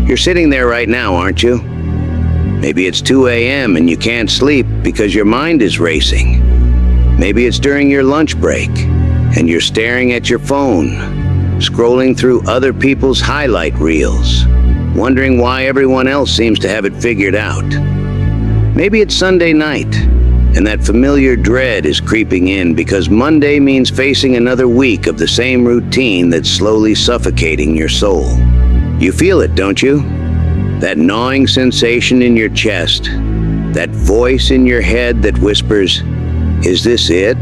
You're sitting there right now, aren't you? Maybe it's 2 a.m. and you can't sleep because your mind is racing. Maybe it's during your lunch break and you're staring at your phone, scrolling through other people's highlight reels, wondering why everyone else seems to have it figured out. Maybe it's Sunday night, and that familiar dread is creeping in because Monday means facing another week of the same routine that's slowly suffocating your soul. You feel it, don't you? That gnawing sensation in your chest, that voice in your head that whispers, "Is this it?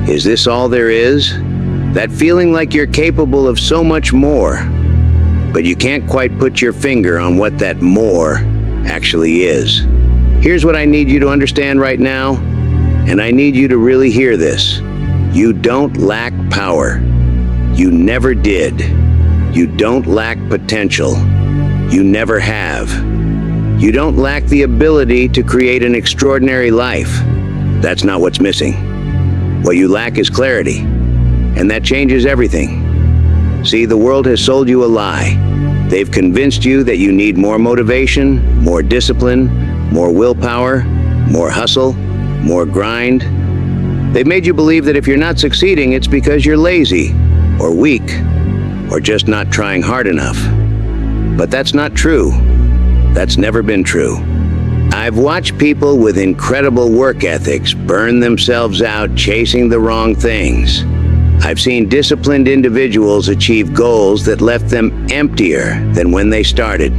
Is this all there is?" That feeling like you're capable of so much more, but you can't quite put your finger on what that more actually is. Here's what I need you to understand right now, and I need you to really hear this. You don't lack power. You never did. You don't lack potential. You never have. You don't lack the ability to create an extraordinary life. That's not what's missing. What you lack is clarity, and that changes everything. See, the world has sold you a lie. They've convinced you that you need more motivation, more discipline, more willpower, more hustle, more grind. They've made you believe that if you're not succeeding, it's because you're lazy, or weak, or just not trying hard enough. But that's not true. That's never been true. I've watched people with incredible work ethics burn themselves out chasing the wrong things. I've seen disciplined individuals achieve goals that left them emptier than when they started.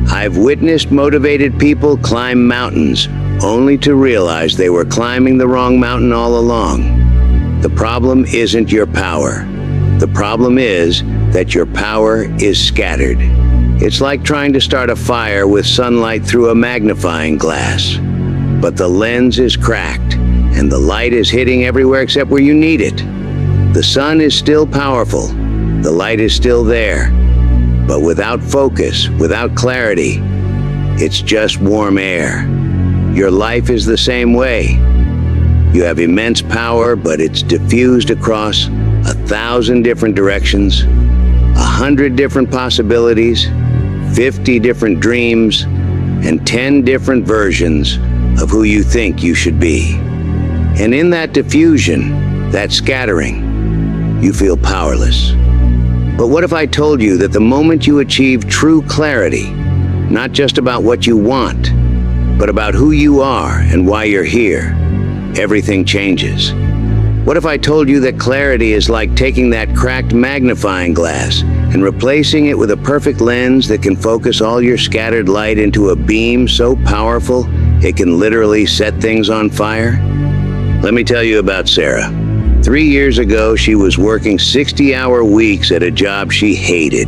I've witnessed motivated people climb mountains only to realize they were climbing the wrong mountain all along. The problem isn't your power. The problem is that your power is scattered. It's like trying to start a fire with sunlight through a magnifying glass. But the lens is cracked, and the light is hitting everywhere except where you need it. The sun is still powerful. The light is still there. But without focus, without clarity, it's just warm air. Your life is the same way. You have immense power, but it's diffused across 1,000 different directions, 100 different possibilities, 50 different dreams, and 10 different versions of who you think you should be. And in that diffusion, that scattering, you feel powerless. But what if I told you that the moment you achieve true clarity, not just about what you want, but about who you are and why you're here, everything changes? What if I told you that clarity is like taking that cracked magnifying glass and replacing it with a perfect lens that can focus all your scattered light into a beam so powerful it can literally set things on fire? Let me tell you about Sarah. 3 years ago, she was working 60-hour weeks at a job she hated,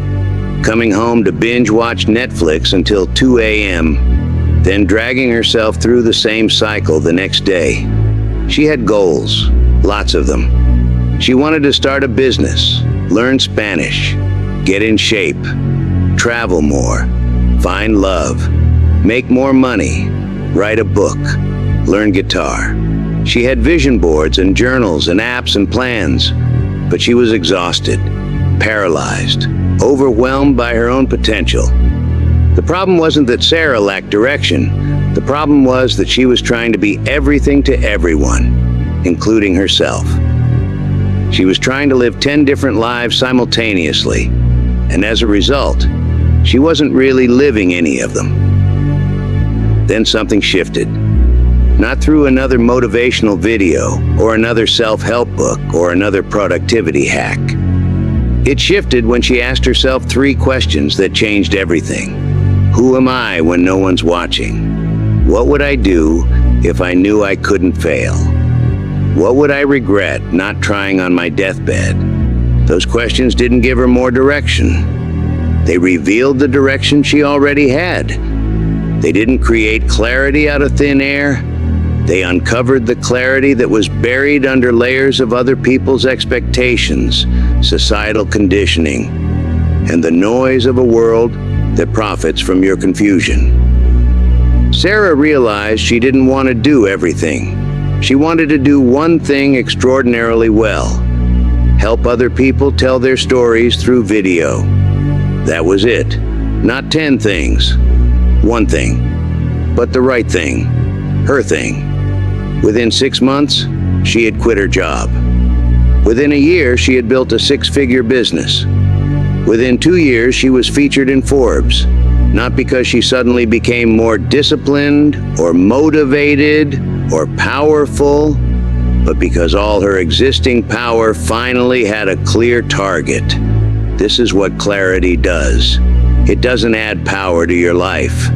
coming home to binge watch Netflix until 2 a.m., then dragging herself through the same cycle the next day. She had goals, lots of them. She wanted to start a business, learn Spanish, get in shape, travel more, find love, make more money, write a book, learn guitar. She had vision boards and journals and apps and plans, but she was exhausted, paralyzed, overwhelmed by her own potential. The problem wasn't that Sarah lacked direction. The problem was that she was trying to be everything to everyone, including herself. She was trying to live 10 different lives simultaneously, and as a result, she wasn't really living any of them. Then something shifted. Not through another motivational video, or another self-help book, or another productivity hack. It shifted when she asked herself 3 questions that changed everything. Who am I when no one's watching? What would I do if I knew I couldn't fail? What would I regret not trying on my deathbed? Those questions didn't give her more direction. They revealed the direction she already had. They didn't create clarity out of thin air. They uncovered the clarity that was buried under layers of other people's expectations, societal conditioning, and the noise of a world that profits from your confusion. Sarah realized she didn't want to do everything. She wanted to do one thing extraordinarily well: help other people tell their stories through video. That was it. Not 10 things, one thing, but the right thing, her thing. Within 6 months, she had quit her job. Within a year, she had built a 6-figure business. Within 2 years, she was featured in Forbes, not because she suddenly became more disciplined or motivated or powerful, but because all her existing power finally had a clear target. This is what clarity does. It doesn't add power to your life.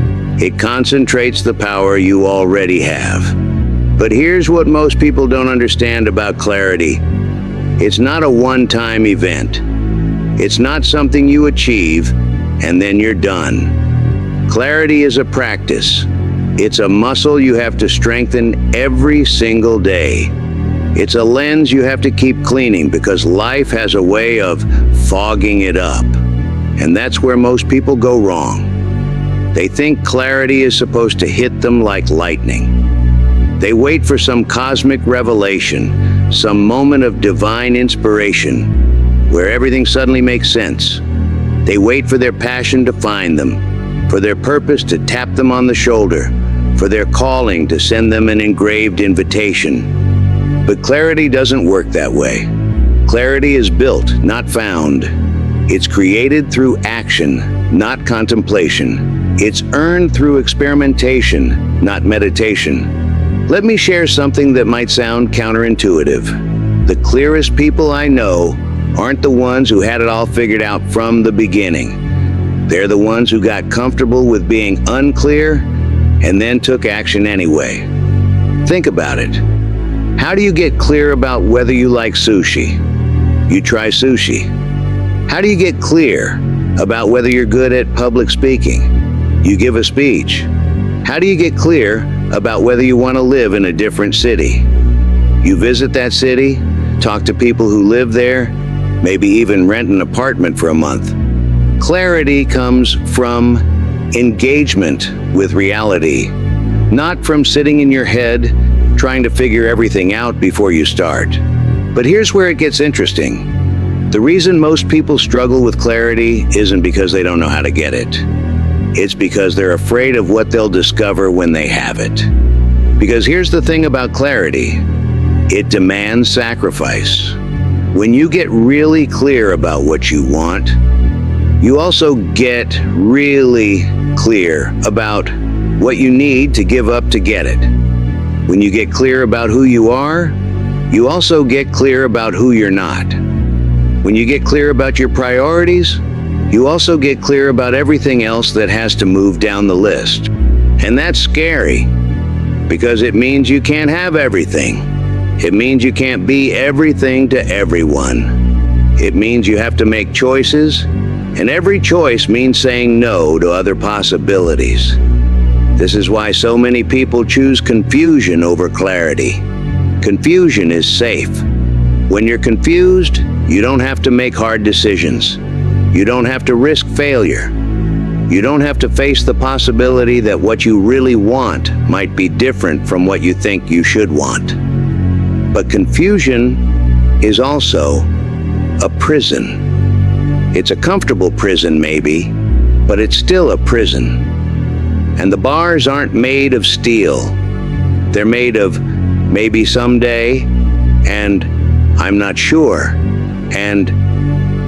It concentrates the power you already have. But here's what most people don't understand about clarity. It's not a one-time event. It's not something you achieve and then you're done. Clarity is a practice. It's a muscle you have to strengthen every single day. It's a lens you have to keep cleaning because life has a way of fogging it up. And that's where most people go wrong. They think clarity is supposed to hit them like lightning. They wait for some cosmic revelation, some moment of divine inspiration, where everything suddenly makes sense. They wait for their passion to find them, for their purpose to tap them on the shoulder, for their calling to send them an engraved invitation. But clarity doesn't work that way. Clarity is built, not found. It's created through action, not contemplation. It's earned through experimentation, not meditation. Let me share something that might sound counterintuitive. The clearest people I know aren't the ones who had it all figured out from the beginning. They're the ones who got comfortable with being unclear and then took action anyway. Think about it. How do you get clear about whether you like sushi? You try sushi. How do you get clear about whether you're good at public speaking? You give a speech. How do you get clear about whether you want to live in a different city? You visit that city, talk to people who live there, maybe even rent an apartment for a month. Clarity comes from engagement with reality, not from sitting in your head trying to figure everything out before you start. But here's where it gets interesting. The reason most people struggle with clarity isn't because they don't know how to get it. It's because they're afraid of what they'll discover when they have it. Because here's the thing about clarity. It demands sacrifice. When you get really clear about what you want, you also get really clear about what you need to give up to get it. When you get clear about who you are, you also get clear about who you're not. When you get clear about your priorities, you also get clear about everything else that has to move down the list. And that's scary, because it means you can't have everything. It means you can't be everything to everyone. It means you have to make choices, and every choice means saying no to other possibilities. This is why so many people choose confusion over clarity. Confusion is safe. When you're confused, you don't have to make hard decisions. You don't have to risk failure. You don't have to face the possibility that what you really want might be different from what you think you should want. But confusion is also a prison. It's a comfortable prison, maybe, but it's still a prison. And the bars aren't made of steel. They're made of maybe someday, and I'm not sure, and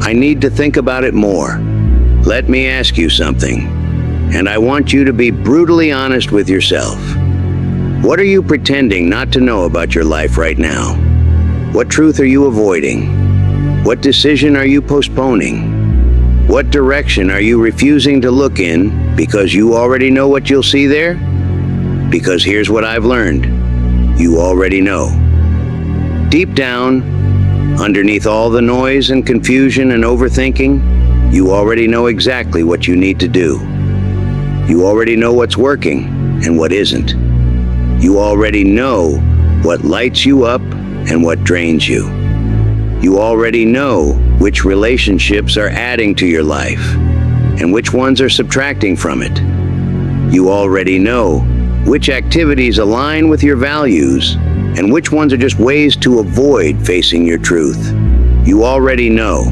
I need to think about it more. Let me ask you something, and I want you to be brutally honest with yourself. What are you pretending not to know about your life right now? What truth are you avoiding? What decision are you postponing? What direction are you refusing to look in because you already know what you'll see there? Because here's what I've learned. You already know. Deep down, underneath all the noise and confusion and overthinking, you already know exactly what you need to do. You already know what's working and what isn't. You already know what lights you up and what drains you. You already know which relationships are adding to your life and which ones are subtracting from it. You already know which activities align with your values and which ones are just ways to avoid facing your truth. You already know.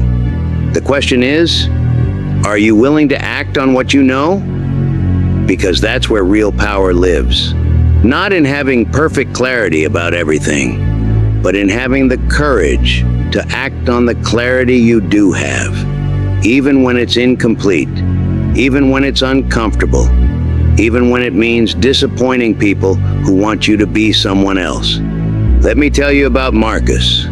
The question is, Are you willing to act on what you know? Because that's where real power lives. Not in having perfect clarity about everything, but in having the courage to act on the clarity you do have, even when it's incomplete, even when it's uncomfortable, even when it means disappointing people who want you to be someone else. Let me tell you about Marcus.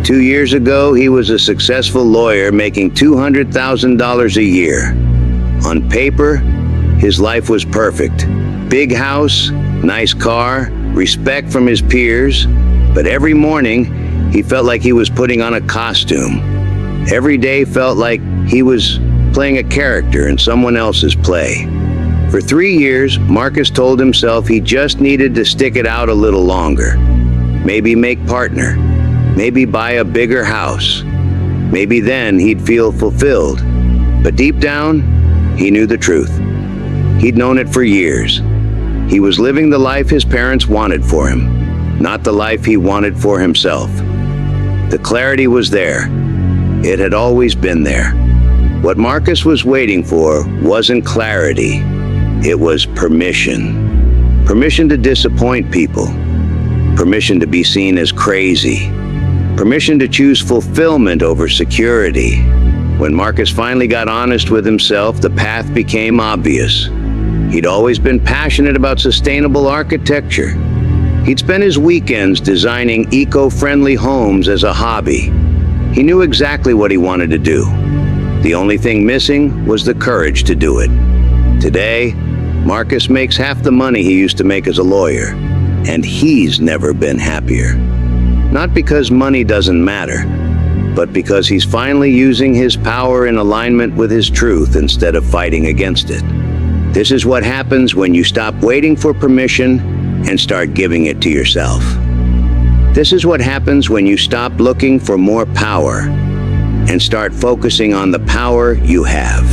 2 years ago, he was a successful lawyer making $200,000 a year. On paper, his life was perfect. Big house, nice car, respect from his peers, but every morning, he felt like he was putting on a costume. Every day felt like he was playing a character in someone else's play. For 3 years, Marcus told himself he just needed to stick it out a little longer. Maybe make partner. Maybe buy a bigger house. Maybe then he'd feel fulfilled. But deep down, he knew the truth. He'd known it for years. He was living the life his parents wanted for him, not the life he wanted for himself. The clarity was there. It had always been there. What Marcus was waiting for wasn't clarity. It was permission. Permission to disappoint people. Permission to be seen as crazy. Permission to choose fulfillment over security. When Marcus finally got honest with himself, the path became obvious. He'd always been passionate about sustainable architecture. He'd spent his weekends designing eco-friendly homes as a hobby. He knew exactly what he wanted to do. The only thing missing was the courage to do it. Today, Marcus makes half the money he used to make as a lawyer, and he's never been happier. Not because money doesn't matter, but because he's finally using his power in alignment with his truth instead of fighting against it. This is what happens when you stop waiting for permission and start giving it to yourself. This is what happens when you stop looking for more power and start focusing on the power you have.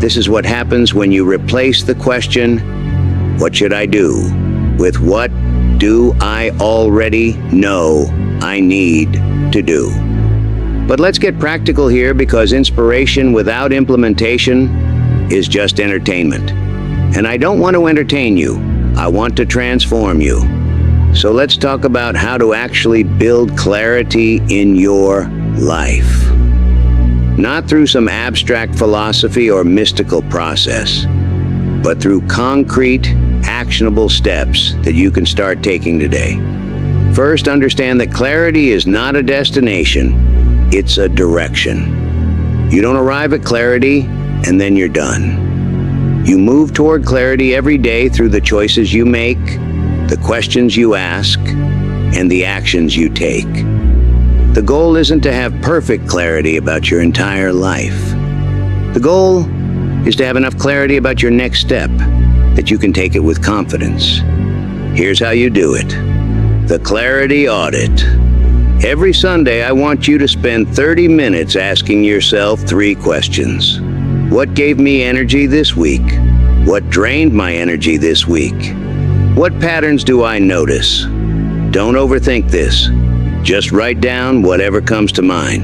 This is what happens when you replace the question, "What should I do?" with "What do I already know I need to do?" But let's get practical here, because inspiration without implementation is just entertainment. And I don't want to entertain you. I want to transform you. So let's talk about how to actually build clarity in your life. Not through some abstract philosophy or mystical process, but through concrete, actionable steps that you can start taking today. First, understand that clarity is not a destination, it's a direction. You don't arrive at clarity and then you're done. You move toward clarity every day through the choices you make, the questions you ask, and the actions you take. The goal isn't to have perfect clarity about your entire life. The goal is to have enough clarity about your next step that you can take it with confidence. Here's how you do it. The Clarity Audit. Every Sunday, I want you to spend 30 minutes asking yourself 3 questions. What gave me energy this week? What drained my energy this week? What patterns do I notice? Don't overthink this. Just write down whatever comes to mind.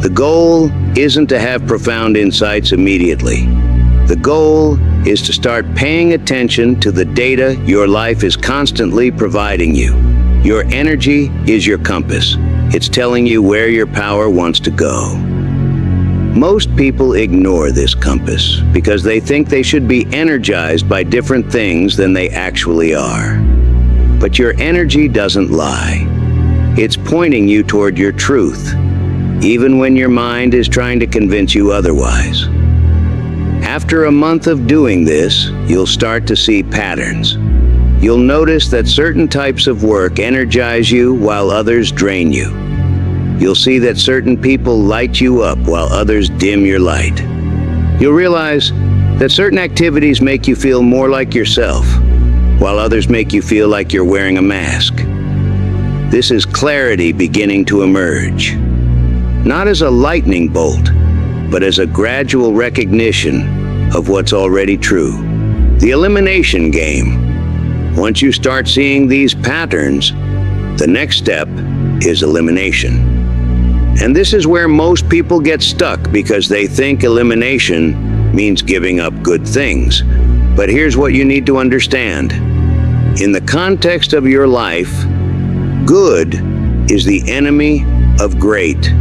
The goal isn't to have profound insights immediately. The goal is to start paying attention to the data your life is constantly providing you. Your energy is your compass. It's telling you where your power wants to go. Most people ignore this compass because they think they should be energized by different things than they actually are. But your energy doesn't lie. It's pointing you toward your truth, even when your mind is trying to convince you otherwise. After a month of doing this, you'll start to see patterns. You'll notice that certain types of work energize you while others drain you. You'll see that certain people light you up while others dim your light. You'll realize that certain activities make you feel more like yourself, while others make you feel like you're wearing a mask. This is clarity beginning to emerge. Not as a lightning bolt, but as a gradual recognition of what's already true. The elimination game. Once you start seeing these patterns, the next step is elimination. And this is where most people get stuck because they think elimination means giving up good things. But here's what you need to understand. In the context of your life, good is the enemy of great.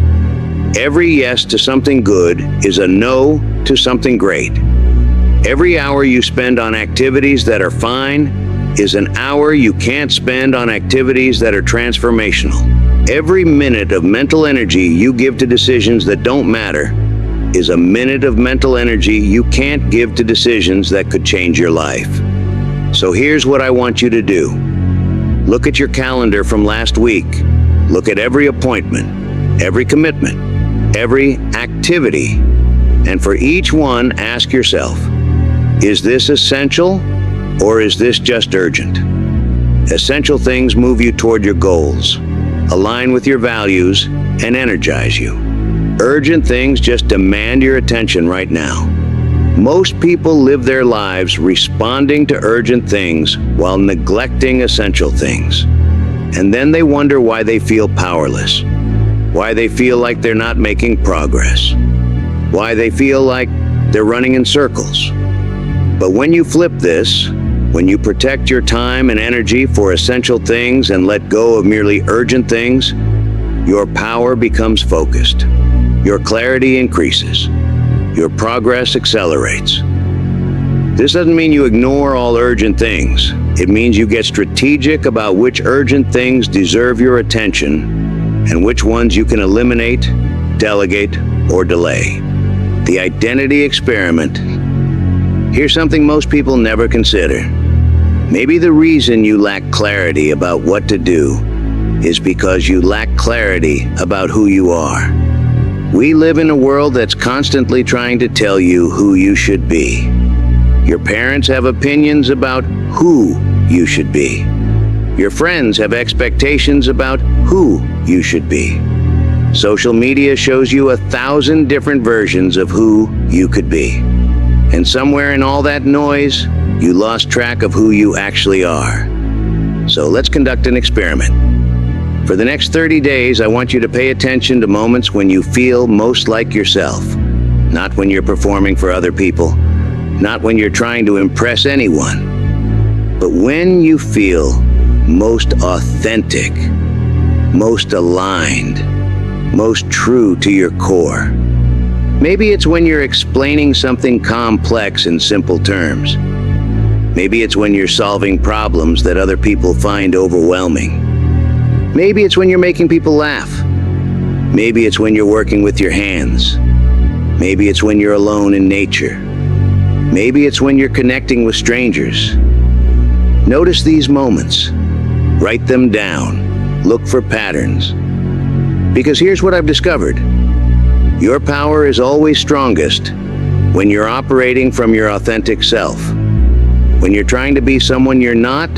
Every yes to something good is a no to something great. Every hour you spend on activities that are fine is an hour you can't spend on activities that are transformational. Every minute of mental energy you give to decisions that don't matter is a minute of mental energy you can't give to decisions that could change your life. So here's what I want you to do. Look at your calendar from last week. Look at every appointment, every commitment, every activity. And for each one, ask yourself, is this essential or is this just urgent? Essential things move you toward your goals, align with your values, and energize you. Urgent things just demand your attention right now. Most people live their lives responding to urgent things while neglecting essential things. And then they wonder why they feel powerless, why they feel like they're not making progress, why they feel like they're running in circles. But when you flip this, when you protect your time and energy for essential things and let go of merely urgent things, your power becomes focused. Your clarity increases. Your progress accelerates. This doesn't mean you ignore all urgent things. It means you get strategic about which urgent things deserve your attention and which ones you can eliminate, delegate, or delay. The identity experiment. Here's something most people never consider. Maybe the reason you lack clarity about what to do is because you lack clarity about who you are. We live in a world that's constantly trying to tell you who you should be. Your parents have opinions about who you should be. Your friends have expectations about who you should be. Social media shows you 1,000 different versions of who you could be. And somewhere in all that noise, you lost track of who you actually are. So let's conduct an experiment. For the next 30 days, I want you to pay attention to moments when you feel most like yourself. Not when you're performing for other people, not when you're trying to impress anyone, but when you feel most authentic, most aligned, most true to your core. Maybe it's when you're explaining something complex in simple terms. Maybe it's when you're solving problems that other people find overwhelming. Maybe it's when you're making people laugh. Maybe it's when you're working with your hands. Maybe it's when you're alone in nature. Maybe it's when you're connecting with strangers. Notice these moments. Write them down. Look for patterns. Because here's what I've discovered. Your power is always strongest when you're operating from your authentic self. When you're trying to be someone you're not,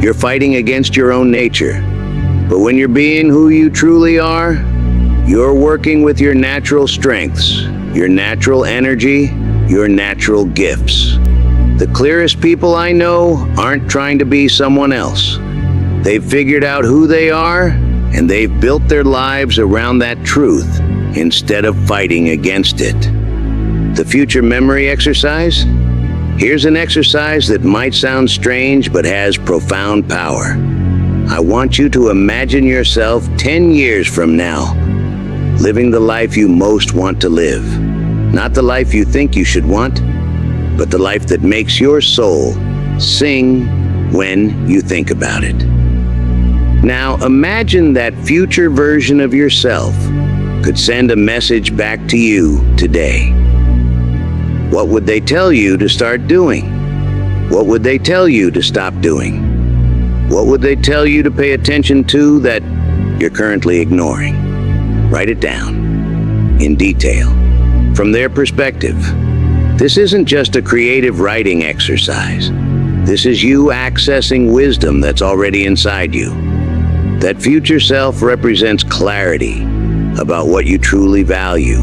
you're fighting against your own nature. But when you're being who you truly are, you're working with your natural strengths, your natural energy, your natural gifts. The clearest people I know aren't trying to be someone else. They've figured out who they are, and they've built their lives around that truth instead of fighting against it. The future memory exercise? Here's an exercise that might sound strange but has profound power. I want you to imagine yourself 10 years from now, living the life you most want to live. Not the life you think you should want, but the life that makes your soul sing when you think about it. Now imagine that future version of yourself could send a message back to you today. What would they tell you to start doing? What would they tell you to stop doing? What would they tell you to pay attention to that you're currently ignoring? Write it down in detail. From their perspective, this isn't just a creative writing exercise. This is you accessing wisdom that's already inside you. That future self represents clarity about what you truly value,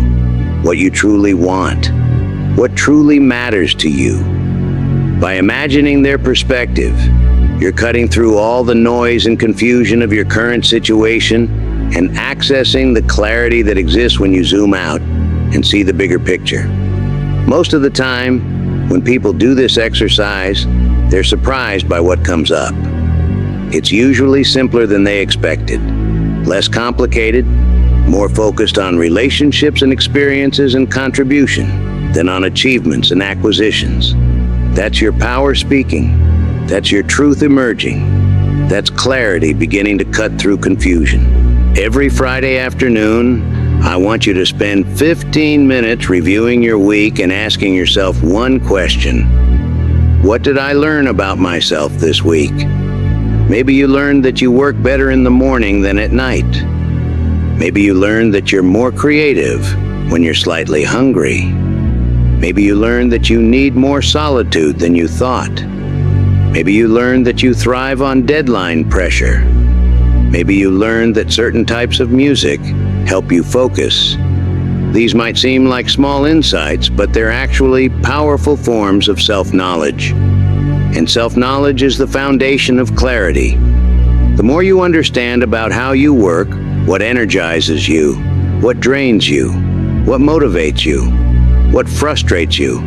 what you truly want, what truly matters to you. By imagining their perspective, you're cutting through all the noise and confusion of your current situation and accessing the clarity that exists when you zoom out and see the bigger picture. Most of the time, when people do this exercise, they're surprised by what comes up. It's usually simpler than they expected, less complicated, more focused on relationships and experiences and contribution than on achievements and acquisitions. That's your power speaking. That's your truth emerging. That's clarity beginning to cut through confusion. Every Friday afternoon, I want you to spend 15 minutes reviewing your week and asking yourself one question. What did I learn about myself this week? Maybe you learned that you work better in the morning than at night. Maybe you learned that you're more creative when you're slightly hungry. Maybe you learned that you need more solitude than you thought. Maybe you learned that you thrive on deadline pressure. Maybe you learned that certain types of music help you focus. These might seem like small insights, but they're actually powerful forms of self-knowledge. And self-knowledge is the foundation of clarity. The more you understand about how you work, what energizes you, what drains you, what motivates you, what frustrates you,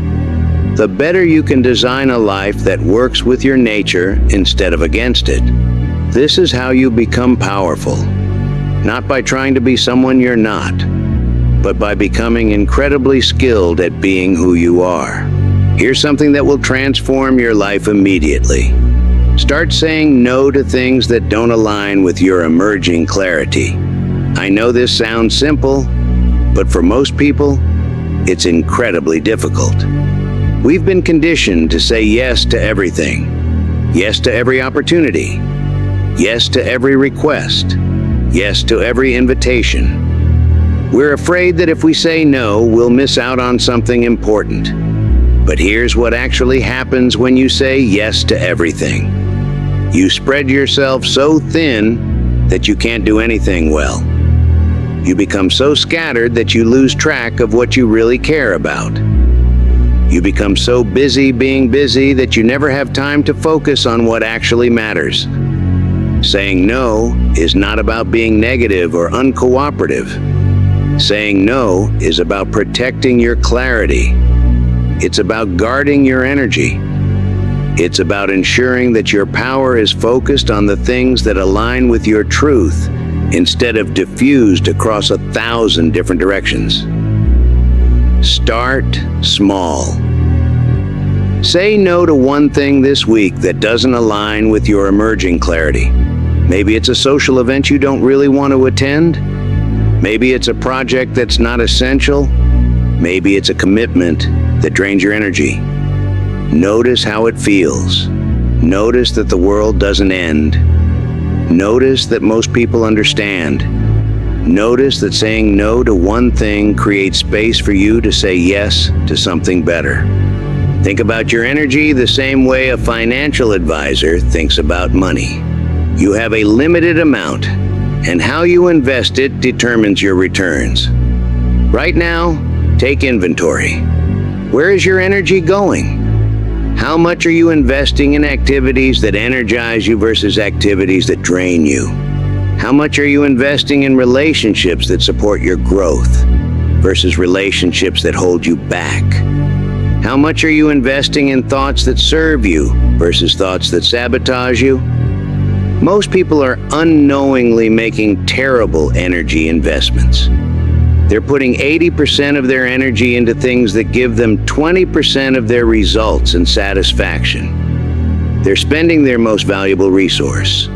the better you can design a life that works with your nature instead of against it. This is how you become powerful, not by trying to be someone you're not, but by becoming incredibly skilled at being who you are. Here's something that will transform your life immediately. Start saying no to things that don't align with your emerging clarity. I know this sounds simple, but for most people, it's incredibly difficult. We've been conditioned to say yes to everything. Yes to every opportunity. Yes to every request. Yes to every invitation. We're afraid that if we say no, we'll miss out on something important. But here's what actually happens when you say yes to everything. You spread yourself so thin that you can't do anything well. You become so scattered that you lose track of what you really care about. You become so busy being busy that you never have time to focus on what actually matters. Saying no is not about being negative or uncooperative. Saying no is about protecting your clarity. It's about guarding your energy. It's about ensuring that your power is focused on the things that align with your truth instead of diffused across 1,000 different directions. Start small. Say no to one thing this week that doesn't align with your emerging clarity. Maybe it's a social event you don't really want to attend. Maybe it's a project that's not essential. Maybe it's a commitment that drains your energy. Notice how it feels. Notice that the world doesn't end. Notice that most people understand. Notice that saying no to one thing creates space for you to say yes to something better. Think about your energy the same way a financial advisor thinks about money. You have a limited amount, and how you invest it determines your returns. Right now, take inventory. Where is your energy going? How much are you investing in activities that energize you versus activities that drain you? How much are you investing in relationships that support your growth versus relationships that hold you back? How much are you investing in thoughts that serve you versus thoughts that sabotage you? Most people are unknowingly making terrible energy investments. They're putting 80% of their energy into things that give them 20% of their results and satisfaction. They're spending their most valuable resource,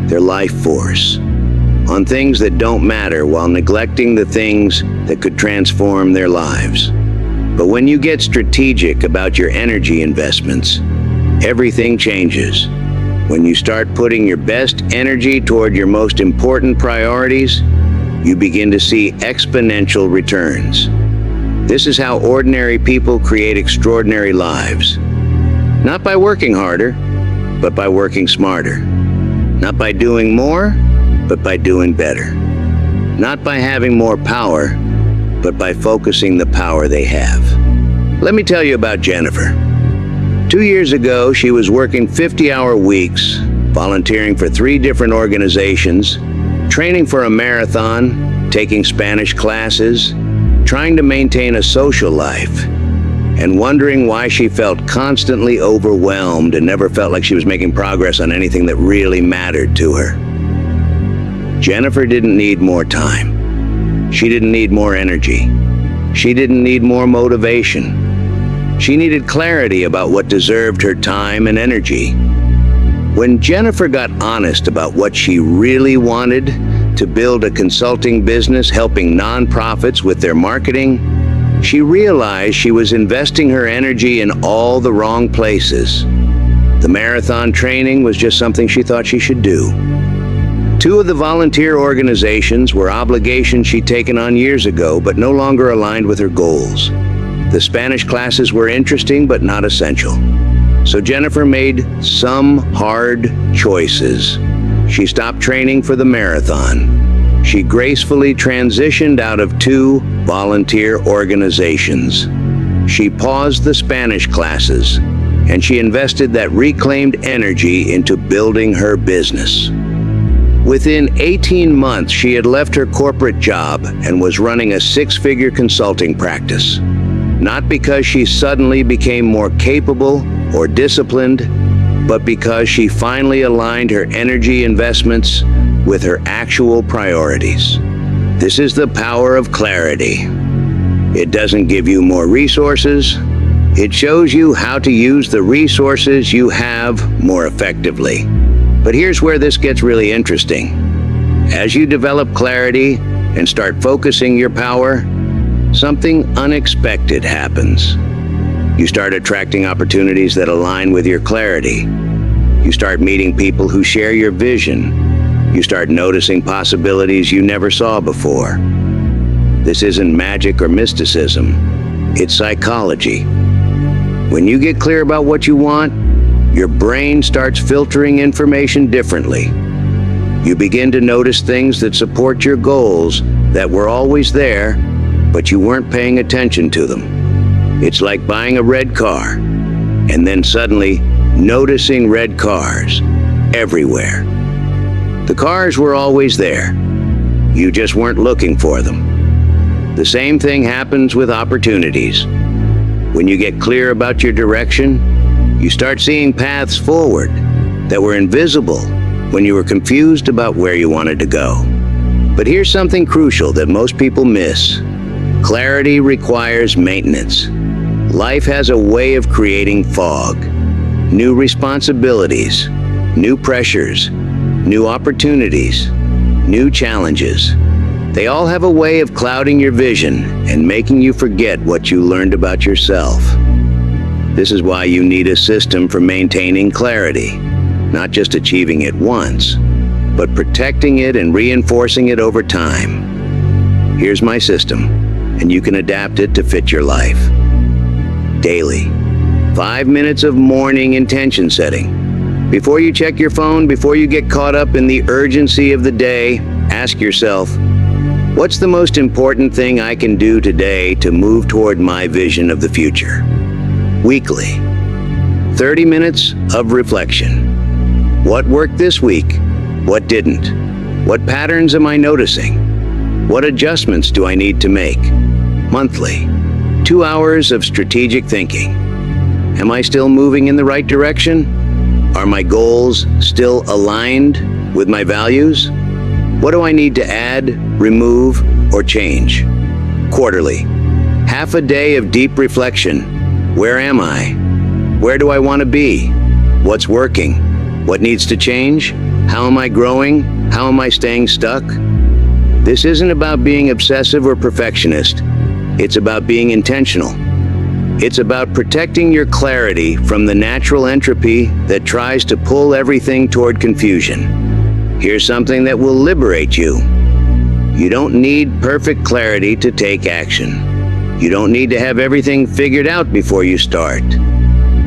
their life force, on things that don't matter while neglecting the things that could transform their lives. But when you get strategic about your energy investments, everything changes. When you start putting your best energy toward your most important priorities, you begin to see exponential returns. This is how ordinary people create extraordinary lives. Not by working harder, but by working smarter. Not by doing more, but by doing better. Not by having more power, but by focusing the power they have. Let me tell you about Jennifer. 2 years ago, she was working 50-hour weeks, volunteering for 3 different organizations, Training for a marathon, taking Spanish classes, trying to maintain a social life, and wondering why she felt constantly overwhelmed and never felt like she was making progress on anything that really mattered to her. Jennifer didn't need more time. She didn't need more energy. She didn't need more motivation. She needed clarity about what deserved her time and energy. When Jennifer got honest about what she really wanted, to build a consulting business helping nonprofits with their marketing, she realized she was investing her energy in all the wrong places. The marathon training was just something she thought she should do. Two of the volunteer organizations were obligations she'd taken on years ago, but no longer aligned with her goals. The Spanish classes were interesting, but not essential. So Jennifer made some hard choices. She stopped training for the marathon. She gracefully transitioned out of two volunteer organizations. She paused the Spanish classes, and she invested that reclaimed energy into building her business. Within 18 months, she had left her corporate job and was running a six-figure consulting practice. Not because she suddenly became more capable or disciplined, but because she finally aligned her energy investments with her actual priorities. This is the power of clarity. It doesn't give you more resources. It shows you how to use the resources you have more effectively. But here's where this gets really interesting. As you develop clarity and start focusing your power, something unexpected happens. You start attracting opportunities that align with your clarity. You start meeting people who share your vision. You start noticing possibilities you never saw before. This isn't magic or mysticism. It's psychology. When you get clear about what you want, your brain starts filtering information differently. You begin to notice things that support your goals that were always there, but you weren't paying attention to them. It's like buying a red car, and then suddenly noticing red cars everywhere. The cars were always there. You just weren't looking for them. The same thing happens with opportunities. When you get clear about your direction, you start seeing paths forward that were invisible when you were confused about where you wanted to go. But here's something crucial that most people miss. Clarity requires maintenance. Life has a way of creating fog. New responsibilities, new pressures, new opportunities, new challenges. They all have a way of clouding your vision and making you forget what you learned about yourself. This is why you need a system for maintaining clarity, not just achieving it once, but protecting it and reinforcing it over time. Here's my system, and you can adapt it to fit your life. Daily, 5 minutes of morning intention setting. Before you check your phone, before you get caught up in the urgency of the day, ask yourself, what's the most important thing I can do today to move toward my vision of the future? Weekly, 30 minutes of reflection. What worked this week? What didn't? What patterns am I noticing? What adjustments do I need to make? Monthly, 2 hours of strategic thinking. Am I still moving in the right direction? Are my goals still aligned with my values? What do I need to add, remove, or change? Quarterly, half a day of deep reflection. Where am I? Where do I want to be? What's working? What needs to change? How am I growing? How am I staying stuck? This isn't about being obsessive or perfectionist. It's about being intentional. It's about protecting your clarity from the natural entropy that tries to pull everything toward confusion. Here's something that will liberate you. You don't need perfect clarity to take action. You don't need to have everything figured out before you start.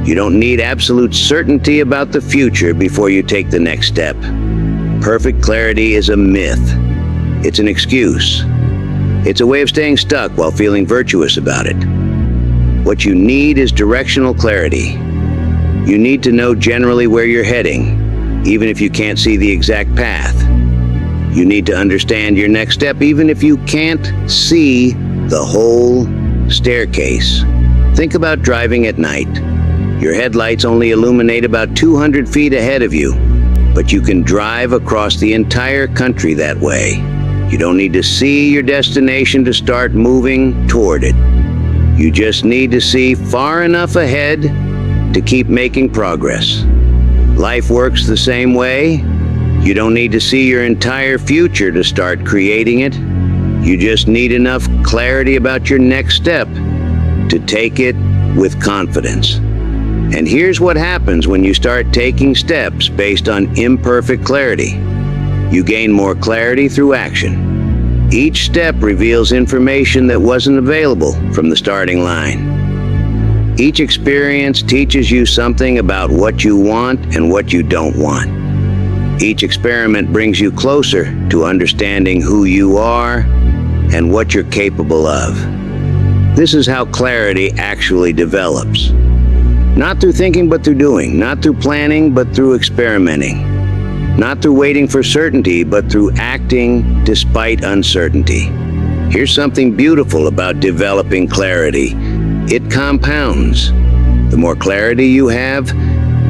You don't need absolute certainty about the future before you take the next step. Perfect clarity is a myth. It's an excuse. It's a way of staying stuck while feeling virtuous about it. What you need is directional clarity. You need to know generally where you're heading, even if you can't see the exact path. You need to understand your next step even if you can't see the whole staircase. Think about driving at night. Your headlights only illuminate about 200 feet ahead of you, but you can drive across the entire country that way. You don't need to see your destination to start moving toward it. You just need to see far enough ahead to keep making progress. Life works the same way. You don't need to see your entire future to start creating it. You just need enough clarity about your next step to take it with confidence. And here's what happens when you start taking steps based on imperfect clarity. You gain more clarity through action. Each step reveals information that wasn't available from the starting line. Each experience teaches you something about what you want and what you don't want. Each experiment brings you closer to understanding who you are and what you're capable of. This is how clarity actually develops. Not through thinking, but through doing. Not through planning, but through experimenting. Not through waiting for certainty, but through acting despite uncertainty. Here's something beautiful about developing clarity. It compounds. The more clarity you have,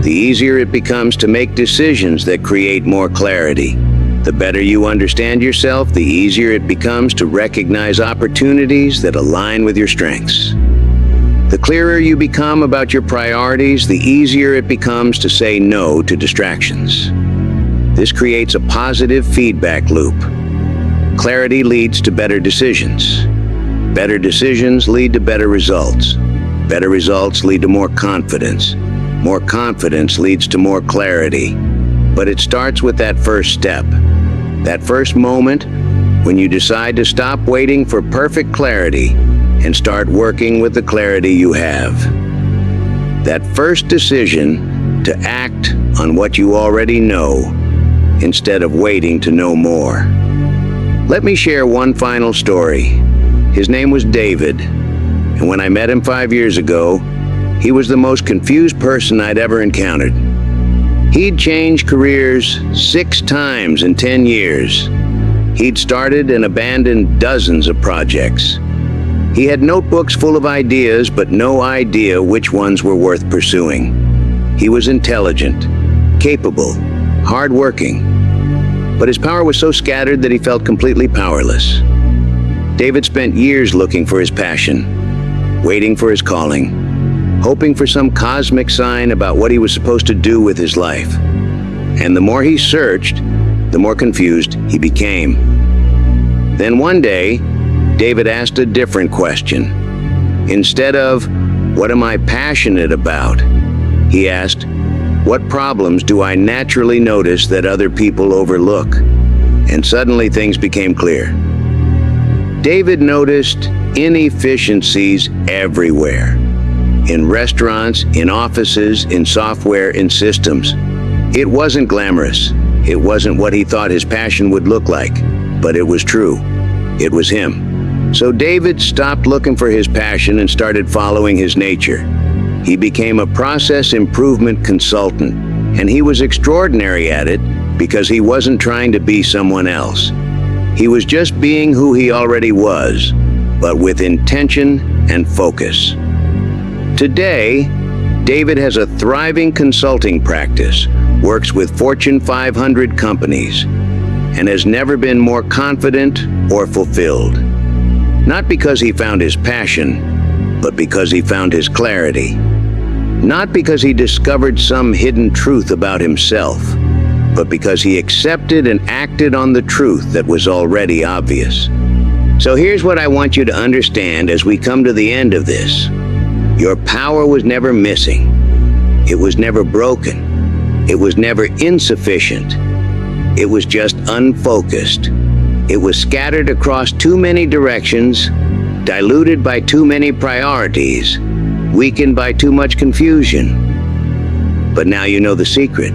the easier it becomes to make decisions that create more clarity. The better you understand yourself, the easier it becomes to recognize opportunities that align with your strengths. The clearer you become about your priorities, the easier it becomes to say no to distractions. This creates a positive feedback loop. Clarity leads to better decisions. Better decisions lead to better results. Better results lead to more confidence. More confidence leads to more clarity. But it starts with that first step. That first moment when you decide to stop waiting for perfect clarity and start working with the clarity you have. That first decision to act on what you already know instead of waiting to know more. Let me share one final story. His name was David, and when I met him 5 years ago, he was the most confused person I'd ever encountered. He'd changed careers 6 times in 10 years. He'd started and abandoned dozens of projects. He had notebooks full of ideas, but no idea which ones were worth pursuing. He was intelligent, capable, hardworking, but his power was so scattered that he felt completely powerless. David spent years looking for his passion, waiting for his calling, hoping for some cosmic sign about what he was supposed to do with his life. And the more he searched, the more confused he became. Then one day, David asked a different question. Instead of, "What am I passionate about?" he asked, "What problems do I naturally notice that other people overlook?" And suddenly things became clear. David noticed inefficiencies everywhere. In restaurants, in offices, in software, in systems. It wasn't glamorous. It wasn't what he thought his passion would look like, but it was true. It was him. So David stopped looking for his passion and started following his nature. He became a process improvement consultant, and he was extraordinary at it because he wasn't trying to be someone else. He was just being who he already was, but with intention and focus. Today, David has a thriving consulting practice, works with Fortune 500 companies, and has never been more confident or fulfilled. Not because he found his passion, but because he found his clarity. Not because he discovered some hidden truth about himself, but because he accepted and acted on the truth that was already obvious. So here's what I want you to understand as we come to the end of this. Your power was never missing. It was never broken. It was never insufficient. It was just unfocused. It was scattered across too many directions, diluted by too many priorities, weakened by too much confusion. But now you know the secret.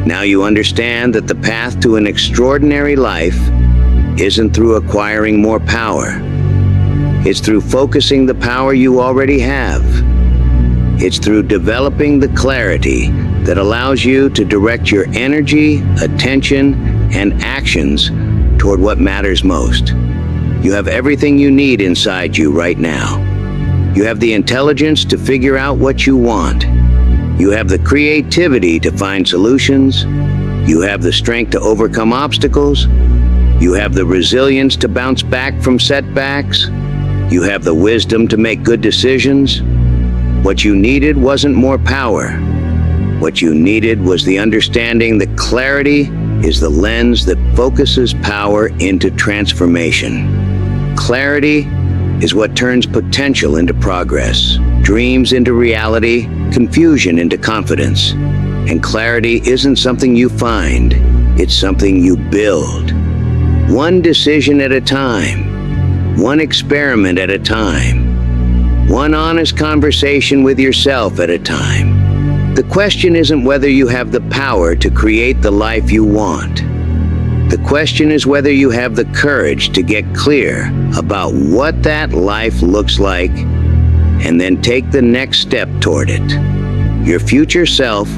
Now you understand that the path to an extraordinary life isn't through acquiring more power. It's through focusing the power you already have. It's through developing the clarity that allows you to direct your energy, attention, and actions toward what matters most. You have everything you need inside you right now. You have the intelligence to figure out what you want. You have the creativity to find solutions. You have the strength to overcome obstacles. You have the resilience to bounce back from setbacks. You have the wisdom to make good decisions. What you needed wasn't more power. What you needed was the understanding that clarity is the lens that focuses power into transformation. Clarity is what turns potential into progress, dreams into reality, confusion into confidence. And clarity isn't something you find, it's something you build. One decision at a time, one experiment at a time, one honest conversation with yourself at a time. The question isn't whether you have the power to create the life you want. The question is whether you have the courage to get clear about what that life looks like and then take the next step toward it. Your future self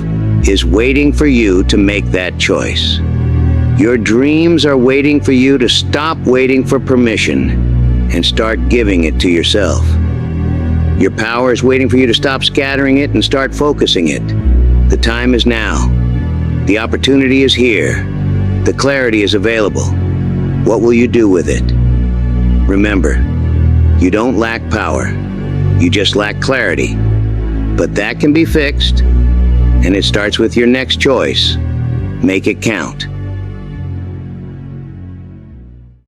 is waiting for you to make that choice. Your dreams are waiting for you to stop waiting for permission and start giving it to yourself. Your power is waiting for you to stop scattering it and start focusing it. The time is now. The opportunity is here. The clarity is available. What will you do with it? Remember, you don't lack power. You just lack clarity. But that can be fixed, and it starts with your next choice. Make it count.